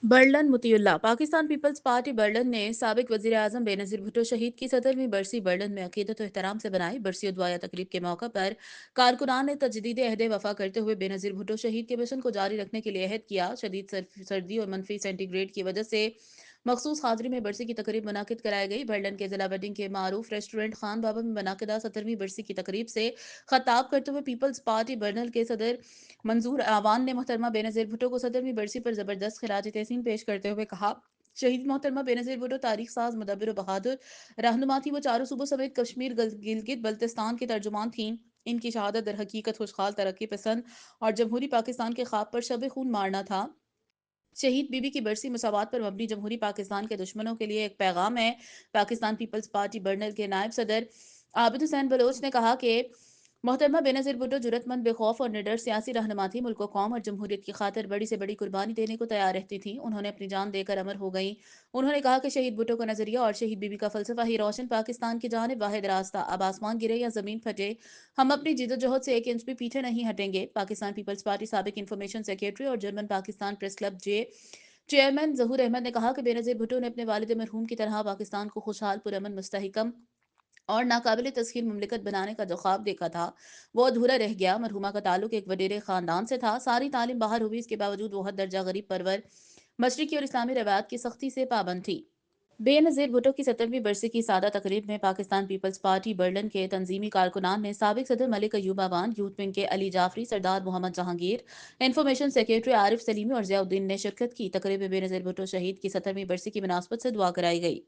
बर्लन मुतियुल्लाह Pakistan peoples party बर्लन ने साबिक वजीर आजम बेनजीर भुट्टो शहीद की 17वीं बरसी बर्लन में अकीदत और एहतराम से बनाई। बरसी और दुआया तकरीब के मौका पर कारकुनान ने तजदीद अहद वफा करते हुए बेनजीर भुट्टो शहीद के मिशन को जारी रखने के लिए अहद किया। शदीद सर्दी और मनफी सेंटीग्रेड की वजह से मखसूस हाजिरी में बरसी की तकरीब मुनाकिद कराई गई। बर्लन के जिला वेडिंग के मारूफ रेस्टोरेंट खान बाबा में मुनाकिदा 17वीं बरसी की तकरीब से खताब करते हुए पीपल्स पार्टी बर्नल के सदर मंजूर आवान ने मोहतरमा बेनज़ीर भुट्टो को 17वीं बरसी पर ज़बरदस्त खिराज तहसीन पेश करते हुए कहा, शहीद मोहतरमा बेनज़ीर भुट्टो तारीख साज मुदब्बिर और बहादुर रहनुमा थी। वो चारों सूबों समेत कश्मीर गिलगित बल्तिस्तान की तर्जुमान थीं। इनकी शहादत दर हकीकत खुशहाल तरक्की पसंद और जमहूरी पाकिस्तान के ख्वाब पर शब खून मारना था। शहीद बीबी की बरसी मसावात पर मबनी जमहूरी पाकिस्तान के दुश्मनों के लिए एक पैगाम है। पाकिस्तान पीपल्स पार्टी बर्नल के नायब सदर आबिद हुसैन बलोच ने कहा कि मोहतरमा बेनज़ीर भुट्टो जुरतमंद बेखौफ और निडर सियासी रहनुमा थी। मुल्क कौम और जमहूरियत की खातिर बड़ी से बड़ी कुर्बानी देने को तैयार रहती थी। उन्होंने अपनी जान देकर अमर हो गई। उन्होंने कहा कि शहीद भुट्टो का नजरिया और शहीद बीबी का फलसफा ही रोशन पाकिस्तान की जानिब वाहिद रास्ता। अब आसमान गिरे या जमीन फटे, हम अपनी जिद्दोजहद से एक इंच भी पीछे नहीं हटेंगे। पाकिस्तान पीपल्स पार्टी साबिक इंफॉर्मेशन सेक्रेटरी और जर्मन पाकिस्तान प्रेस क्लब जे चेयरमैन जहूर अहमद ने कहा कि बेनज़ीर भुट्टो ने अपने वालिद मरहूम की तरह पाकिस्तान को खुशहाल पुरअमन मुस्तहकम और नाकाबिल तस्खीर मुमलिकत बनाने का जो ख्वाब देखा था वो अधूरा रह गया। मरहुमा का ताल्लुक एक वडेरे खानदान से था। सारी तालीम बाहर हुई, इसके बावजूद वो हद दर्जा गरीब परवर मशरकी और इस्लामी रवायत की सख्ती से पाबंद थी। बेनज़ीर भुट्टो की 17वीं बरसी की सादा तकरीब में पाकिस्तान पीपल्स पार्टी बर्लन के तंजीमी कारकुनान ने साबिक सदर मलिक अयूब आवान, यूथ विंग के अली जाफरी, सरदार मोहम्मद जहांगीर, इंफॉर्मेशन सेक्रेटरी आरिफ सलीमी और जियाउद्दीन ने शिरकत की। तकरीब में बेनज़ीर भुट्टो शहीद की 17वीं बरसी की मुनासबत से दुआ कराई गई।